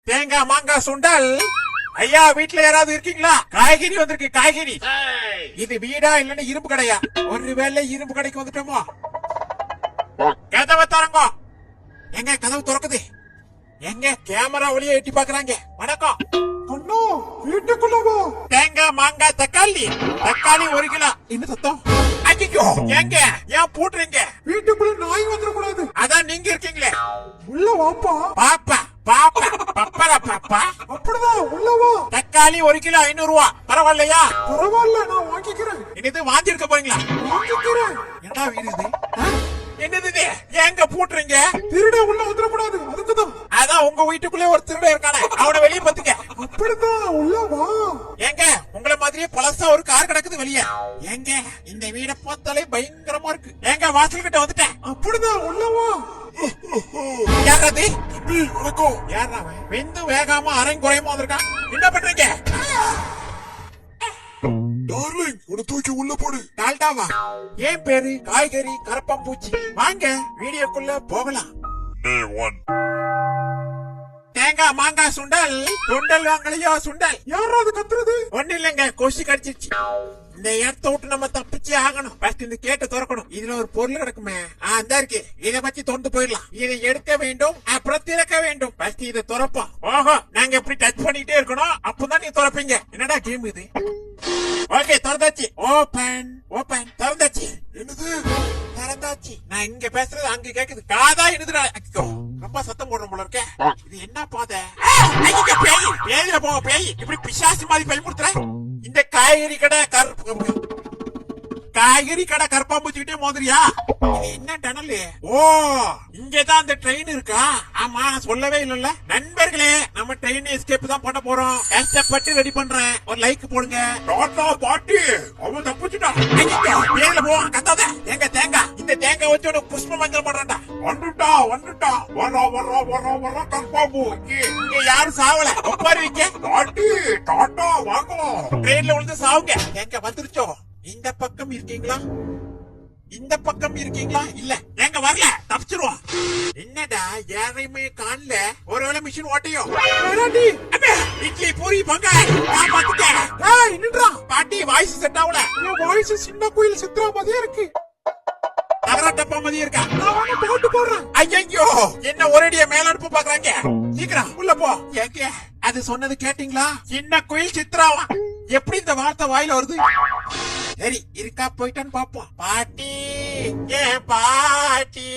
தேங்காய் மாங்காய் சுண்டல். ஐயா வீட்டுல யாராவது இருக்கீங்களா? காய்கறி வந்திருக்கு காய்கறி. இது வீடா இல்லன்னா இரும்பு கடையா? ஒருவேளை இரும்பு கடைக்கு வந்துட்டோமோ? கதவை திறங்கோ. எங்க கதவு திறக்குது? எங்க கேமரா வழியா எட்டி பாக்குறாங்க. வணக்கம் அண்ணா வீட்டுக்குள்ளவா? தேங்காய் மாங்காய் தக்காளி. தக்காளி 1 கிலோ. என்ன சத்தம்? ஐயோ எங்க ஏன் பூட்டுறீங்க? வீட்டுக்குள்ள நாய் வந்துடக்கூடாது. அதான் நீங்க இருக்கீங்களே. உள்ள வாப்பா. பாப்பா பாப்பா பப்பரா பாப்பா. அப்படிதான் உள்ளவா. தக்காளி 1 கிலோ 500 ரூபா. பரவாயில்லையா? பரவாயில்ல நான் வாங்கிக்கிறேன். இது வாந்தி எடுக்க போறீங்களா? வாங்கிக்கிறேன். என்னடா வீடு இது? என்னது இது? ஏங்க பூட்டுறீங்க? திருட உள்ள வந்துடக்கூடாது அதுக்குதான். அதான் உங்க வீட்டுக்குள்ளே ஒரு திருட இருக்கானே, அவனை வெளியே பத்துக்க. அப்படிதான் உள்ளவா. ஏங்க உங்கள மாதிரியே பழசா ஒரு கார் கிடக்குது வெளியே. ஏங்க இந்த வீட பார்த்தாலே பயங்கரமா இருக்கு. ஏங்க வாசல் கிட்ட வந்துட்டேன். அப்படிதான் உள்ளவா. யாராவது வணக்கம். யாரா வெந்து வேகாம அரையும் குறையுமா வந்திருக்கான். என்ன பண்றீங்க? டார்லிங் உன்னை தூக்கி உள்ள போடு. டால்டாவா? ஏன் பேரு காய்கறி கரப்பாம்பூச்சி. வாங்க வீடியோக்குள்ள போகலாம். தேங்காய் மாங்காய் சுண்டல். சுண்டல் வாங்கலையோ சுண்டல்? யாராவது கத்துறது? ஒண்ணு இல்லங்க, கொசு கடிச்சிருச்சு. இந்த இடத்த விட்டு நம்ம தப்பிச்சே ஆகணும். ஃபர்ஸ்ட் இந்த கேட்ட திறக்கணும். இதுல ஒரு பொருள் கிடக்குமே, அந்த இருக்கு. இதை பத்தி தொண்டு போயிடலாம். இதை எடுக்க வேண்டும், அப்புறம் திறக்க வேண்டும். ஃபர்ஸ்ட் இதை திறப்போம். ஓஹோ, நாங்க எப்படி டச் பண்ணிட்டே இருக்கணும், அப்பதான் நீ திறப்பீங்க. என்னடா கேம் இது? ஓகே திறந்தாச்சு. Open open. திறந்தாச்சு. என்னது? திறந்தாச்சு. நான் இங்க பேசுறது அங்க கேக்குது. காதா என்னதுடா? ரொம்ப சத்தம் போடுற போல இருக்க. இது என்ன பாதை? பேய். பேயில போக பேய். இப்படி பிசாசு மாதிரி பயமுறுத்துற. இந்த காய்கறி கடை கருப்பாம்பூச்சிக்கிட்டே மோதிரியா? இது என்ன டனல்? ஓ இங்கதான் அந்த ட்ரெயின் இருக்கா? ஆமா சொல்லவே இல்லல்ல. நண்பர்களே நம்ம ட்ரெயின் எஸ்கேப் தான் பண்ண போறோம். கஷ்டப்பட்டு ரெடி பண்றேன். ஒரு லைக் போடுங்க. பாட்டி அவன் தப்பிச்சுட்டான். பேயில போவான் கத்தாத. எங்க தேங்காய்? இந்த தேங்காய் வச்சு உனக்கு புஷ்ப மஞ்சள் பண்றா. வந்துட்டா வர கருப்பாம்பூ. இங்க யாரும் சாவல. ஒப்பாரி வைக்க. பாட்டி டாட்டா வாங்க. ட்ரெயின்ல விழுந்து சாவுங்க. எங்க வந்துருச்சோ? இந்த பக்கம் இருக்கீங்களா? இந்த பக்கம் இருக்கீங்களா? இல்ல எங்க வரல, தப்பிச்சிருவோம். என்னடா யாரையுமே காணல. ஒருவேளை மிஷின் ஓட்டையோ? இட்லி பூரி பங்காய் நின்றா. பாட்டி வாய்ஸ் செட் ஆகல. வாய்ஸ் சின்ன கோயில் சித்ரா மாதிரியே இருக்கு. தகராட்டப்பா மாதிரி இருக்கா? நான் போட்டு போடுறேன். ஐயோ என்ன ஒரேடியா மேல அனுப்ப பாக்குறாங்க. சீக்கிரம் உள்ள போ. ஏங்க அது சொன்னது கேட்டீங்களா? சின்ன கோயில் சித்ராவா? எப்படி இந்த வார்த்தை வாயில வருது? சரி இருக்கா போயிட்டான்னு பாப்போம். பாட்டி ஏ பாட்டி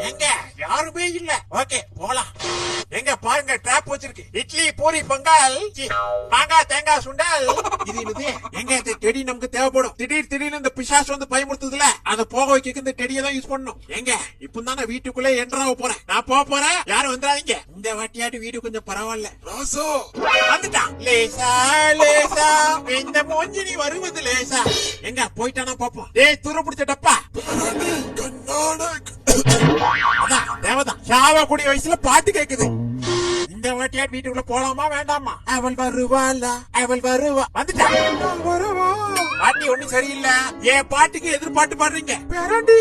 எங்க யாருமே இல்ல. ஓகே போலாம். எங்க பாருங்க டிராப் வச்சிருக்கு. இட்லி பூரி பொங்கல் மாங்காய் தேங்காய் சுண்டல். இது எங்க இந்த டெடி நமக்கு தேவைப்படும். திடீர்னு இந்த பிசாசு வந்து பயமுறுத்துதுல, அதை போக வைக்க இந்த டெடியை தான் யூஸ் பண்ணணும். எங்க இப்ப தான் நான் வீட்டுக்குள்ளே என்ட்ராக போறேன். நான் போறேன், யாரும் வந்துடாதீங்க. இந்த வாட்டியாட்டு வீடு கொஞ்சம் பரவாயில்ல. ராசா வந்துட்டான். லேசா லேசா இந்த மூஞ்சி வருவது லேசா. எங்க போயிட்டானா பாப்போம். டேய் துரு பிடிச்ச டப்பா. அதான் தேவதான். சாவக்கூடிய வயசுல பாட்டு கேக்குது. இந்த வாட்டியா வீட்டுக்குள்ள போலாமா வேண்டாமா? அவள் வருவாளா? அவள் வருவா. வந்துட்டான். வருவா. பாட்டி ஒண்ணும் சரியில்லை. ஏன் பாட்டுக்கு எதிர்பாட்டு பாடுறீங்க? பேராண்டி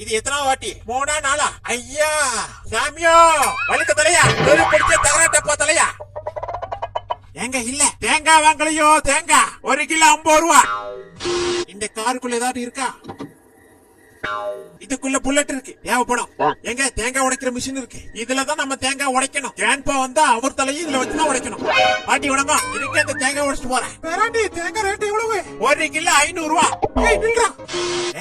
இது எத்தனாவது வாட்டி? 3ஆ 4ஆ? ஐயா சாமியோ வழுக்க தலையா? துரு பிடிச்ச தகர டப்பா தலையா? எங்க இல்ல தேங்காய் வாங்கலையோ? தேங்காய் 1 கிலோ 50 ரூபா. இந்த காருக்குள்ள ஏதாவது இருக்கா? இதுக்குள்ள புல்லட் இருக்கு, தேவைப்படும். எங்க தேங்காய் உடைக்கிற மிஷின் இருக்கு. இதுலதான் நம்ம தேங்காய் உடைக்கணும். கேன்பா வந்தா அவர் தலையும் இதுல வச்சுதான் உடைக்கணும். பாட்டி உடம்பா இதுக்கு அந்த தேங்காய் உடைச்சிட்டு போறேன். பேராண்டி தேங்காய் ரேட் எவ்வளவு? 1 கிலோ 500 ரூபா.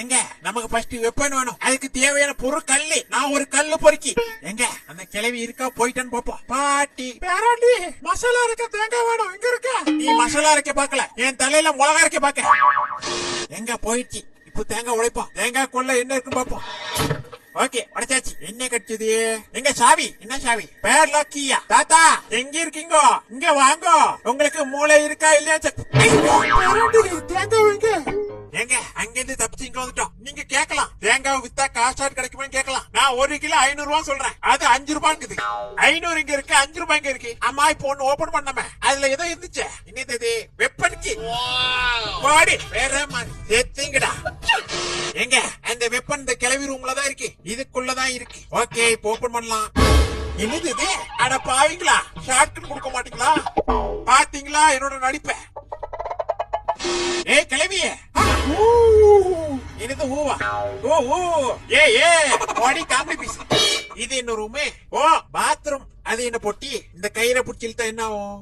எங்க நமக்கு ஃபர்ஸ்ட் வெப்பன் வேணும். அதுக்கு தேவையான பொருள் கல்லு. நான் ஒரு கல்லு பொறுக்கி. எங்க அந்த கிளவி இருக்கா? போயிட்டான்னு பாப்போம். பாட்டி பேராண்டி மசாலா இருக்க தேங்காய் வேணும். எங்க இருக்க? நீ மசாலா அரைக்க பாக்கல, என் தலையில மிளகா அரைக்க பாக்க. எங்க போயிடுச்சு? இப்ப தேங்காய் உடைப்போம். தேங்காய் கொள்ள என்ன இருக்குன்னு பாப்போம். ஓகே உடைச்சாச்சு. என்ன கடிச்சது? எங்க சாவி? என்ன சாவி? பேர் லக்கியா? தாத்தா எங்க இருக்கீங்க? இங்க வாங்க. உங்களுக்கு மூளை இருக்கா இல்லையா? பேராண்டி தேங்காய் வைங்க. ஏங்க அங்க இருந்து தப்பிச்சு இங்க வந்துட்டோம். நீங்க கேட்கலாம் தேங்காய் வித்தா காசாட் கிடைக்குமான்னு கேட்கலாம். நான் 1 கிலோ 500 ரூபாய் சொல்றேன். அது 5 ரூபாய்க்குது. 500 இங்க இருக்கு, 5 ரூபாய் இங்க இருக்கு. அம்மா இப்போ ஒண்ணு ஓபன் பண்ணாம அதுல ஏதோ இருந்துச்சு. இன்னது வெப்பனுக்கு பாடி வேற மாதிரி செத்தீங்கடா. எங்க அந்த வெப்பன் இந்த கிளவி ரூம்ல தான் இருக்கு, இதுக்குள்ளதான் இருக்கு. ஓகே இப்போ ஓபன் பண்ணலாம். என்னது இது? அட பாவீங்களா, ஷார்ட்கட் கொடுக்க மாட்டீங்களா? பாத்தீங்களா என்னோட நடிப்ப? ஏய் கிளவியே, இது ஊவா? ஓ ஏ பாடி காமெடி பீஸ். இது என்ன ரூமு? ஓ பாத்ரூம். அது என்ன பொட்டி? இந்த கயிறை புடிச்சு இழுத்தா என்ன ஆகும்?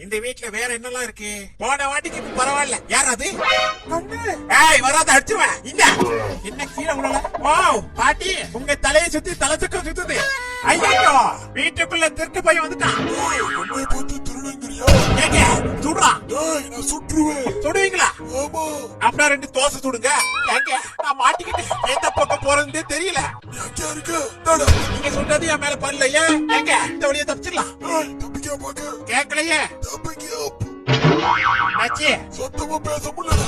இந்த வீட்டுல வேற என்னெல்லாம் இருக்கு? போன வாட்டிக்கு இப்ப பரவாயில்ல. யார் அது? ஏய் வராத, அடிச்சுவேன். இந்த என்ன கீழே விடல? வாவ் பாட்டி, உங்க தலையை சுத்தி தலை சுக்கம் சுத்துது. ஐயோ வீட்டுக்குள்ள திருட்டு பையன் வந்துட்டான். ஏங்க சுடுறா. சுடுவீங்களா? அப்படின்னா 2 தோசை சுடுங்க. ஏங்க நான் மாட்டிக்கிட்டேன், எந்த பக்கம் போறதுன்னு தெரியல. நீங்க சொல்றது என் மேல பண்ணலையே. ஏங்க இந்த வழியை தப்பிச்சிடலாம். கேட்கலையே. சத்தமா பேச முடியல.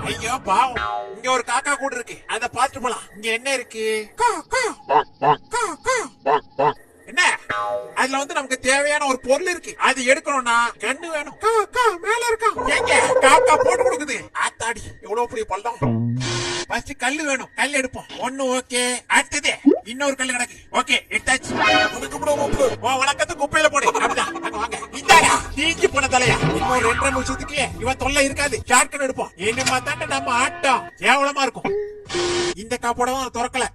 ஐயோ பாவம், இங்க ஒரு காக்கா கூட இருக்கு, அத பாத்துட்டு போலாம். இங்க என்ன இருக்கு? என்ன? அதுல வந்து நமக்கு தேவையான ஒரு பொருள் இருக்கு. அது எடுக்கணும்னா கண்ணு வேணும். மேல இருக்கா? எங்க காக்கா போட்டு கொடுக்குது. ஆத்தாடி எவ்வளவு பெரிய பள்ளம். ஃபர்ஸ்ட் கல்லு வேணும், கல் எடுப்போம். ஒண்ணு ஓகே. அடுத்தது இன்னொரு கல்லு கிடக்கு. ஓகே எடுத்தாச்சு. வணக்கத்தை குப்பையில போடு. அப்படிதான் அங்க வாங்க. இந்தாடா தீஞ்சு போன தலையா. இன்னொரு 2 நிமிஷத்துக்கு இவன் தொல்லை இருக்காது. ஷார்ட்கட் எடுப்போம். இனிமே தாண்ட நம்ம ஆட்டம் கேவலமா இருக்கும். இந்த காப்போட திறக்கல.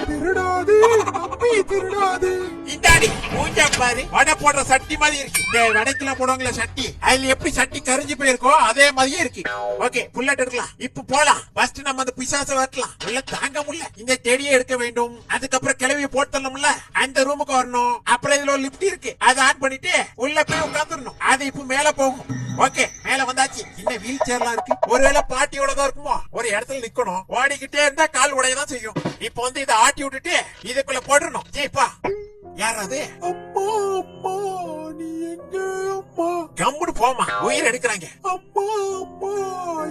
திருடாது தம்பி, திருடாது. இந்தாடி மூஞ்சா பாரு, வடை போடுற சட்டி மாதிரி இருக்கு. இந்த வடைக்கெல்லாம் போடுவாங்களா சட்டி, அதுல எப்படி சட்டி கரிஞ்சு போயிருக்கோ அதே மாதிரியே இருக்கு. ஓகே புல்லட் எடுக்கலாம். இப்ப போலாம். ஃபர்ஸ்ட் நம்ம அந்த பிசாசை வரலாம். உள்ள தாங்க முடியல. இந்த செடியை எடுக்க வேண்டும். அதுக்கப்புறம் கிளவியை போட்டணும்ல, அந்த ரூமுக்கு வரணும். அப்புறம் இதுல ஒரு லிப்ட் இருக்கு, அதை ஆன் பண்ணிட்டு உள்ள போய் உட்காந்துடணும். அது இப்ப மேல போகும். ஓகே மேல வந்தாச்சு. இந்த வீல் சேர்லாம் இருக்கு. ஒருவேளை பாட்டியோட தான் இருக்குமோ. ஒரு இடத்துல நிக்கணும். ஓடிக்கிட்டே இருந்தா கால் உடையதான் செய்யும். இப்ப வந்து இதை ஆட்டி விட்டுட்டு இதுக்குள்ள போட்டுறணும். ஜெய்ப்பா யார் அது? அம்மா அம்மா நீ எங்க அம்மா? கம்முடு போமா, உயிர் எடுக்கிறாங்க. அம்மா அம்மா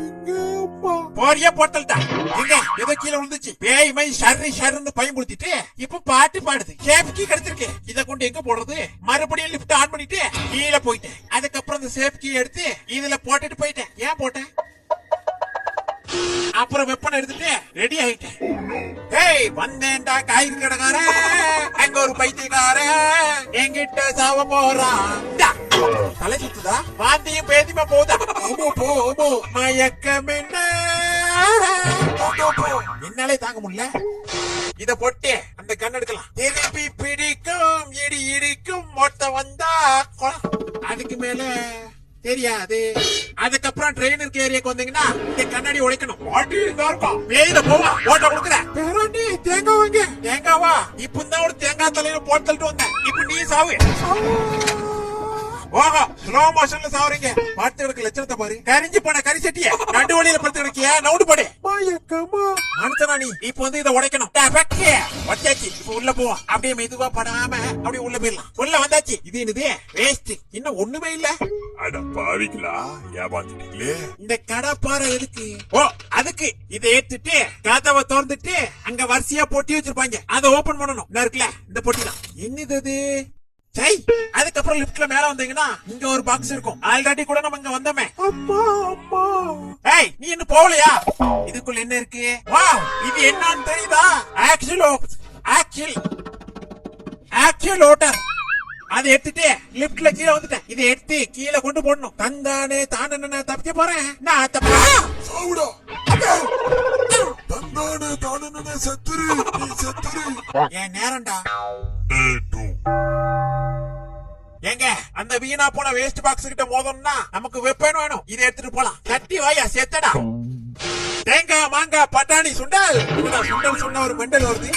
எங்க அம்மா? போறியா போட்டல்டா. எங்க ஏதோ கீழே விழுந்துச்சு. பேய் மை ஷர்ரி ஷர்ன்னு பயன்படுத்திட்டு இப்ப பாட்டு பாடுது. சேஃப்கி கிடைச்சிருக்கு. இதை கொண்டு எங்க போடுறது? மறுபடியும் லிப்ட் ஆன் பண்ணிட்டு கீழே போயிட்டேன். அதுக்கப்புறம் இந்த சேஃப்கி எடுத்து இதுல போட்டுட்டு போயிட்டேன். ஏன் போட்டேன்? அப்புறம் வெப்பன் எடுத்துட்டு ரெடி ஆயிட்டேன். ஏய் வந்தேன்டா காய்கறி கடைக்கார, அங்க ஒரு பைத்தியக்கார என்கிட்ட சாவ போறான். தலை சுத்துதா? வாந்தியும் பேதிமா போதா? மயக்கம் என்ன? என்னாலே தாங்க முடியல. இத போட்டு அந்த கண் எடுக்கலாம். திருப்பி பிடிக்கும் இடி இடிக்கும் மொட்டை வந்தா அதுக்கு மேல தெரியாது. அதுக்கப்புறம் ட்ரெயினர் ஏரியாக்கு வந்தீங்கன்னா இந்த கண்ணாடி உடைக்கணும். வேயில போவா ஓட்ட கொடுக்குறேன். பேராண்டி தேங்காய் வாங்க. தேங்காவா? இப்ப தான் ஒரு தேங்காய் தலையில போட்டு தள்ளிட்டு வந்தேன். இப்ப நீ சாவு. ஓஹோ ஸ்லோ மோஷன்ல சாவுறீங்க. பார்த்து எடுக்க லட்சணத்தை பாரு. கரிஞ்சு போன கறி சட்டிய நடு வழியில படுத்து கிடக்கிய. நவுண்டு போடு. மயக்கமா மனுஷனா நீ? இப்ப வந்து இதை உடைக்கணும். வச்சாச்சு. இப்ப உள்ள போவா. அப்படியே மெதுவா படாம அப்படியே உள்ள போயிடலாம். உள்ள வந்தாச்சு. இது என்னது? வேஸ்ட். இன்னும் ஒண்ணுமே இல்ல. அட பாவிங்களா, ஏமாத்திட்டீங்களே. இந்த கடப்பாறை எதுக்கு? ஓ அதுக்கு. இதை ஏத்துட்டு கதவை திறந்துட்டு அங்க வரிசையா பொட்டி வச்சிருப்பாங்க. அதை ஓபன் பண்ணணும். இந்த இருக்குல்ல இந்த பொட்டி தான். என்னது அது? சை. அதுக்கப்புறம் லிப்ட்ல மேல வந்தீங்கன்னா இங்க ஒரு பாக்ஸ் இருக்கும். ஆல்ரெடி கூட நம்ம இங்க வந்தோமே. அம்மா அம்மா. ஏய் நீ இன்னும் போகலையா? இதுக்குள்ள என்ன இருக்கு? வாவ் இது என்னன்னு தெரியுதா? Actual voter. அதை எடுத்துட்டு லிப்ட்ல கீழே வந்துட்டேன். இதை எடுத்து கீழே கொண்டு போடணும். தந்தானே தானே தப்பிக்க போறேன். நான் சாவுடா. தந்தானே தானே செத்துரு. நீ செத்துரு. என் நேரம்டா. ஏங்க அந்த வீணா போன வேஸ்ட் பாக்ஸ் கிட்ட மோதணும்னா நமக்கு வெப்பன் வேணும். இதை எடுத்துட்டு போலாம். தட்டி வாயா செத்தடா. தேங்காய் மாங்காய் பட்டாணி சுண்டல். சுண்டல் சொன்ன ஒரு மெண்டல் வருது.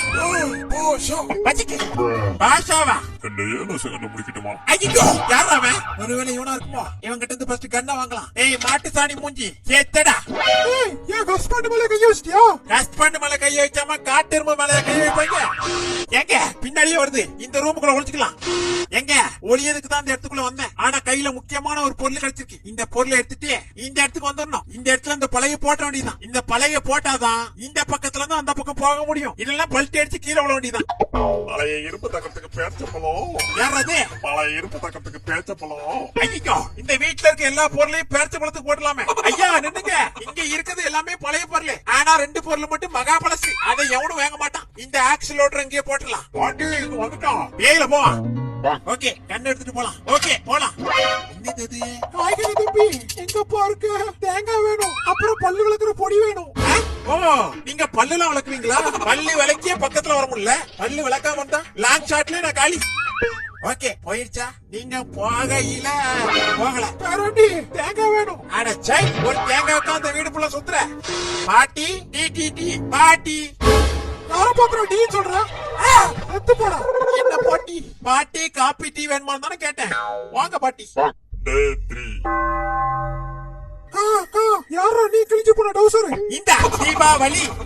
பாஷாவா? முடிக்கட்டுமா? ஐயோ யாரா அவன்? ஒருவேளை இவனா இருக்குமோ? இவன் கிட்ட இருந்து ஃபர்ஸ்ட் கண்ணை வாங்கலாம். ஏய் மாட்டு சாணி மூஞ்சி செத்தடா. ஏன் ஹஸ்பண்ட் மேல கை வச்சிட்டியா? ஹஸ்பண்ட் மேல கை வைக்காம காட்டெருமை மேல கை வைப்பாங்க. எங்க பின்னாடியே வருது. இந்த ரூமுக்குள்ள ஒளிச்சுக்கலாம். எங்க ஒளியதுக்கு தான் இந்த இடத்துக்குள்ள வந்தேன். ஆனா கையில முக்கியமான ஒரு பொருள் கிடைச்சிருக்கு. இந்த பொருளை எடுத்துட்டு இந்த இடத்துக்கு வந்துடணும். இந்த இடத்துல இந்த பழைய போட்ட வேண்டியதான். இந்த பழைய போட்டாதான் இந்த பக்கத்துல இருந்து அந்த பக்கம் போக முடியும். இதெல்லாம் பல்ட்டி அடிச்சு கீழே விட வேண்டியதான். பழைய இருப்பு தக்கத்துக்கு பேச்சப்பழம். யாராவது பழைய இருப்பு தக்கத்துக்கு பேச்சப்பழம். ஐயோ, இந்த வீட்டுல இருக்க எல்லா பொருளையும் பேர்ச்ச பழத்துக்கு போடலாமே. ஐயா நின்னுங்க, இங்க இருக்குது எல்லாமே பழைய பொருள். ஆனா 2 பொருள் மட்டும் மகா பழசு. அதை எவனும் வாங்க மாட்டான். இந்த ஆக்சில் ஓட்டர் இங்கே போட்டுடலாம். பாட்டி இது வந்துட்டான். ஏயில போ. ஓகே, கண்ணு எடுத்துட்டு போலாம். ஓகே போலாம். என்னது இது? காய்கறி தம்பி எங்கப்பா இருக்கு? தேங்காய் வேணும், அப்புறம் பல்லு விளக்குற பொடி வேணும். ஓ, நீங்க பல்லுலாம் விளக்குவீங்களா? பல்லு விளக்கியே பக்கத்துல வர முடியல. பல்லு விளக்காம வந்தா லாங் ஷாட்ல நான் காலி. ஓகே போயிருச்சா? நீங்க போகையில போகல. பேராண்டி தேங்காய் வேணும். அட சை, ஒரு தேங்காய்க்கு அந்த வீடு புள்ள சுத்துற. பாட்டி டீ டீ டீ பாட்டி. யார பாக்குறோம் டீ சொல்ற? எத்து போடா. என்ன பாட்டி? பாட்டி காபி டீ வேணுமா தானே கேட்டேன். வாங்க பாட்டி. டே 3. யாரா நீ கிழிஞ்சு போன டவுசர்? இந்த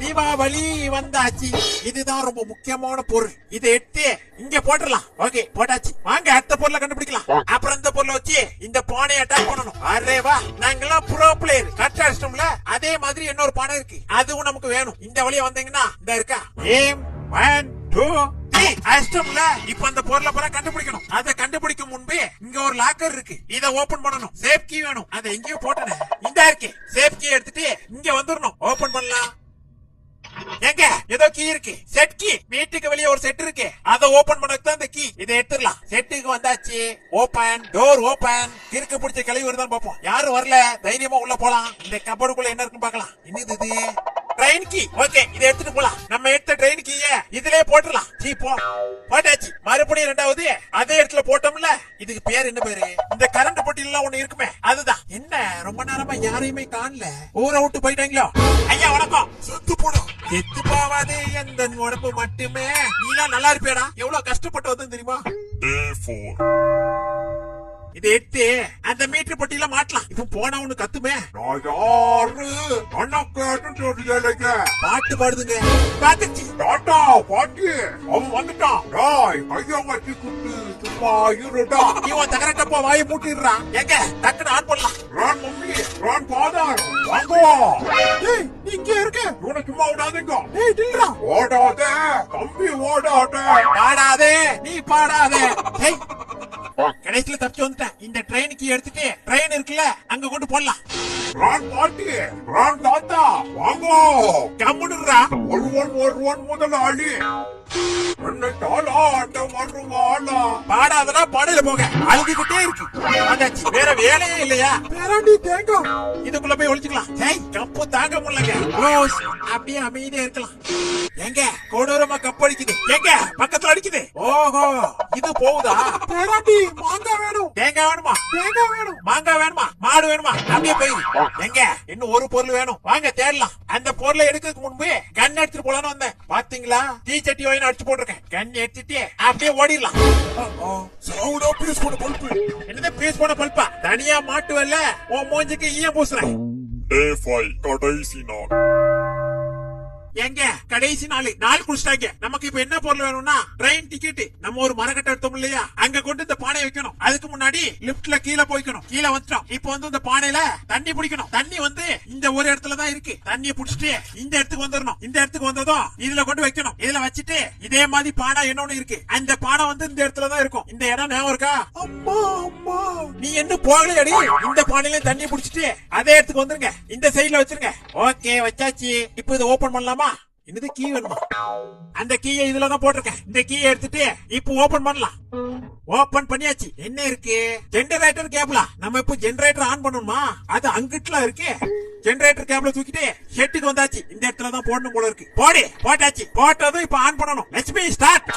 தீபாவளி வந்தாச்சு. இதுதான் ரொம்ப முக்கியமான பொருள். இதை எடுத்து இங்க போட்டுடலாம். ஓகே போட்டாச்சு. வாங்க அடுத்த பொருளை கண்டுபிடிக்கலாம். அப்புறம் இந்த பொருளை வச்சு இந்த பானையை அட்டாக் பண்ணணும். அரே வா, நாங்கெல்லாம் ப்ரோ பிளேயர். கரெக்டா அடிச்சிட்டோம்ல? அதே மாதிரி இன்னொரு பானை இருக்கு, அதுவும் நமக்கு வேணும். இந்த வழியா வந்தீங்கன்னா இந்த இருக்கா ஏம் 1 2 3 அஷ்டம்ல. இப்ப அந்த பொருளை பூரா கண்டுபிடிக்கணும். அதை கண்டுபிடிக்கும் முன்பே இங்க ஒரு லாக்கர் இருக்கு, இதை ஓபன் பண்ணணும். சேஃப் கீ வேணும், அதை எங்கேயோ போட்டேன். இந்த இருக்கு, சேஃப் கீ எடுத்துட்டு இங்க வந்துடணும். ஓபன் பண்ணலாம். எங்க ஏதோ கீ இருக்கு, செட் கீ. வீட்டுக்கு வெளியே ஒரு செட் இருக்கு, அதை ஓபன் பண்ணதுக்கு தான் இந்த கீ. இதை எடுத்துடலாம். செட்டுக்கு வந்தாச்சு. Open, door open. கிறுக்கு பிடிச்ச கிளவி வருதான் பாப்போம். யாரும் வரல, தைரியமா உள்ள போலாம். இந்த கபோர்டுக்குள்ள என்ன இருக்குன்னு பாக்கலாம். என்னது இது? Train key. ஓகே, இதை எடுத்துட்டு போலாம். நம்ம எடுத்த ட்ரெயின் கீய இதுலயே போட்டுடலாம். சீ போ, போட்டாச்சு. மறுபடியும் 2வது அதே இடத்துல போட்டோம்ல. இதுக்கு பேர் என்ன பேரு? இந்த கரண்ட் பொட்டிலாம் ஒண்ணு இருக்குமே, அதுதான். என்ன ரொம்ப நேரமா யாரையுமே காணல, ஊரை விட்டு போயிட்டாங்களோ? ஐயா வணக்கம். செத்து போடா. செத்து போவாது எந்த உடம்பு மட்டுமே. நீலாம் நல்லா இருப்பேடா. எவ்வளவு கஷ்டப்பட்டு வந்து தெரியுமா? டே 4. இதை எடுத்து அந்த மீட்டர் பொட்டியில மாட்டலாம். இப்ப போனா ஒண்ணு கத்துமே. நான் யாரு? அண்ணா கேட்டு தெரியலைங்க. பாட்டு பாடுதுங்க. பாத்துச்சு. டாட்டா பாட்டி அவன் வந்துட்டான். டாய் கையா வச்சு குட்டு சும்மா இருடா. இவன் தகரட்டப்பா வாயை மூட்டிடுறான். எங்க டக்குனு ஆன் பண்ணலாம். ரான் மம்மி, ரான் ஃபாதர், வாங்கோ. ஏய் நீ இங்க இருக்க? இவனை சும்மா விடாதீங்க. ஏய் டில்ரா. ஓடாதே தம்பி, ஓடாதே. பாடாதே, நீ பாடாதே. ஹேய், கடைசியில தப்பிச்சு வந்துட்டேன். இந்த ட்ரெயினுக்கு எடுத்துட்டு ட்ரெயின் இருக்குல்ல, அங்க கொண்டு போடலாம். ரான் பாட்டி, ரான் தாத்தா, வாங்கோ. கம்முடுறா. ஒருவன் முதலாளி என்னை தாளாட்ட வருவாளா? பாடாதடா, பாடல போக. அழுதுகிட்டே இருக்கு. வந்தாச்சு. வேற வேலையே இல்லையா? பேராண்டி தேங்காய். இதுக்குள்ள போய் ஒளிச்சுக்கலாம். ஹேய், கப்பு தாங்க முடியலங்க. ரோஸ், அப்படியே அமைதியா இருக்கலாம். எங்க கொடூரமா கப்பு அடிக்குது. எங்க பக்கத்துல அடிக்குது. ஓஹோ, இது போகுதா? பேராண்டி மாங்காய் வேணும். தேங்காய் வேணுமா? தேங்காய் வேணும். மாங்காய் வேணுமா? மாடு வேணுமா? அப்படியே போயிரு. எங்க இன்னும் ஒரு பொருள் வேணும். வாங்க தேடலாம். அந்த பொருளை எடுக்கிறதுக்கு முன்பு கன் எடுத்துட்டு போலான்னு வந்தேன். பாத்தீங்களா, தீச்சட்டி வாயின்னு அடிச்சு போட்டிருக்கேன். கன் எடுத்துட்டு அப்படியே ஓடிடலாம். சவுடா பீஸ் போட பல்பு. என்னது பீஸ் போன பல்பா? தனியா மாட்டுவல்ல, உன் மூஞ்சிக்கு ஈயம் பூசுறேன். டே 5 கடைசி நாள். எங்க கடைசி நாள் குடிச்சிட்டாங்க. நமக்கு இப்ப என்ன பொருள் வேணும்னா ட்ரெயின் டிக்கெட். நம்ம ஒரு மரக்கட்டை எடுத்தோம் இல்லையா, அங்க கொண்டு இந்த பானையை வைக்கணும். அதுக்கு முன்னாடி லிப்ட்ல கீழே போய்க்கணும். கீழே வந்துட்டோம். இப்ப வந்து இந்த பானையில தண்ணி பிடிக்கணும். தண்ணி வந்து இந்த ஒரு இடத்துல தான் இருக்கு. தண்ணியை பிடிச்சிட்டு இந்த இடத்துக்கு வந்துடணும். இந்த இடத்துக்கு வந்ததும் இதுல கொண்டு வைக்கணும். இதுல வச்சுட்டு இதே மாதிரி பானை இன்னொன்னு இருக்கு. அந்த பானை வந்து இந்த இடத்துல தான் இருக்கும். இந்த இடம் ஞாபகம் இருக்கா? அம்மா அம்மா. நீ என்ன போகலையடி? இந்த பானையில தண்ணி பிடிச்சிட்டு அதே இடத்துக்கு வந்துருங்க. இந்த சைடுல வச்சிருங்க. ஓகே வச்சாச்சு. இப்ப இதை ஓபன் பண்ணலாமா? என்னது கீ வேணுமா? அந்த கீயை இதுலதான் போட்டிருக்கேன். இந்த கீயை எடுத்துட்டு இப்ப ஓபன் பண்ணலாம். ஓபன் பண்ணியாச்சு. என்ன இருக்கு? ஜெனரேட்டர் கேபிளா? நம்ம இப்ப ஜெனரேட்டர் ஆன் பண்ணணுமா? அது அங்கிட்டுல இருக்கு. ஜெனரேட்டர் கேபிள தூக்கிட்டு ஷெட்டுக்கு வந்தாச்சு. இந்த இடத்துல தான் போடணும் போல இருக்கு. போட்டாச்சு. போட்டதும் இப்ப ஆன் பண்ணணும். லட்சுமி ஸ்டார்ட்.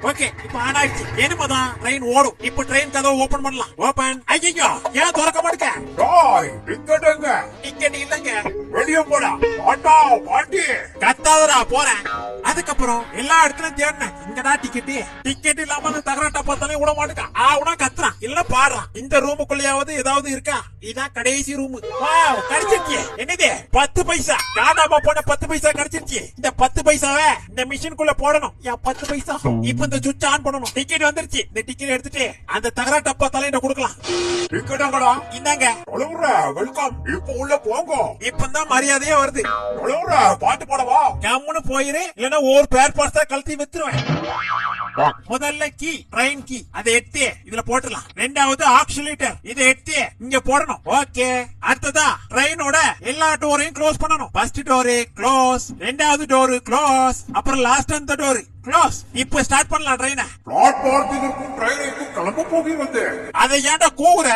ஓகே இப்ப ஆன் ஆயிடுச்சு இனிமேதான் ட்ரெயின் ஓடும். இப்ப ட்ரெயின் கதவை ஓபன் பண்ணலாம். ஓபன். ஐயோ ஏன் திறக்க மாட்டேங்க? டாய் டிக்கெட்டுங்க டிக்கெட் இல்லங்க. வெளியே போடா ஆட்டா பாட்டி. கத்தாதடா போறேன். அதுக்கப்புறம் எல்லா இடத்துலயும் தேடினேன். இங்கடா டிக்கெட். டிக்கெட் இல்லாம அந்த தகராட்ட பார்த்தாலே விட மாட்டேங்க. ஆவுனா கத்துறான் இல்ல பாடுறான். இந்த ரூமுக்குள்ளயாவது ஏதாவது இருக்கா? இதான் கடைசி ரூம். வாவ் கிடைச்சிருச்சு. என்னது 10 பைசா. காணாம போன 10 பைசா கிடைச்சிருச்சு. இந்த 10 பைசாவை இந்த மிஷினுக்குள்ள போடணும். ஏன் 10 பைசா? இப்ப இந்த சுவிட்ச் ஆன் பண்ணணும். டிக்கெட் வந்துருச்சு. இந்த டிக்கெட் எடுத்துட்டு அந்த தகராட்ட பார்த்தாலே என்ன கொடுக்கலாம். டிக்கெட்டுங்கடா இந்தாங்க. தலைவர வெல்கம். இப்ப உள்ள போங்க. இப்பதான் மரியாதையே வருது. தலைவர பாட்டு போடவா? கம்முன்னு போயிரு இல்லன்னா ஒரு பேர் பார்சா கழட்டி வித்துருவேன். முதல்ல கீ ட்ரெயின் கீ அதை எடுத்து இதுல போட்டுடலாம். ரெண்டாவது ஆக்சிலேட்டர் இதை எடுத்து இங்க போடணும். ஓகே அடுத்ததா ட்ரெயினோட எல்லா டோரையும் க்ளோஸ் பண்ணணும். ஃபர்ஸ்ட் டோரு க்ளோஸ், ரெண்டாவது டோரு க்ளோஸ், அப்புறம் லாஸ்ட் அந்த டோரு க்ளோஸ். இப்ப ஸ்டார்ட் பண்ணலாம் ட்ரெயினை. பிளாட்பாரத்திற்கும் ட்ரெயினுக்கும் கிளம்ப போகிறது. அதை ஏன்டா கூவுற?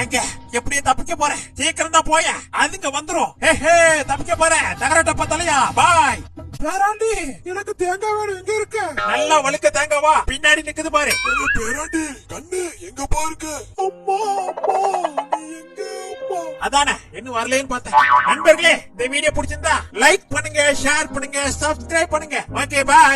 எங்க எப்படியே தப்பிக்க போறேன். சீக்கிரம் தான் போய அதுங்க வந்துரும். ஹே தப்பிக்க போறேன். தகராட்ட பார்த்தாலையா பாய். பேராண்டி எனக்கு தேங்காய் வேணும். எங்க இருக்கு? நல்லா வழுக்க தேங்காவா பின்னாடி நிக்குது பாரு. பேராண்டி கண்ணு எங்க பாருங்க. அம்மா அம்மா நீ எங்க அம்மா? அதானே இன்னும் வரலன்னு பார்த்தேன். நண்பர்களே இந்த வீடியோ பிடிச்சிருந்தா லைக் பண்ணுங்க, ஷேர் பண்ணுங்க, சப்ஸ்கிரைப் பண்ணுங்க. Okay bye.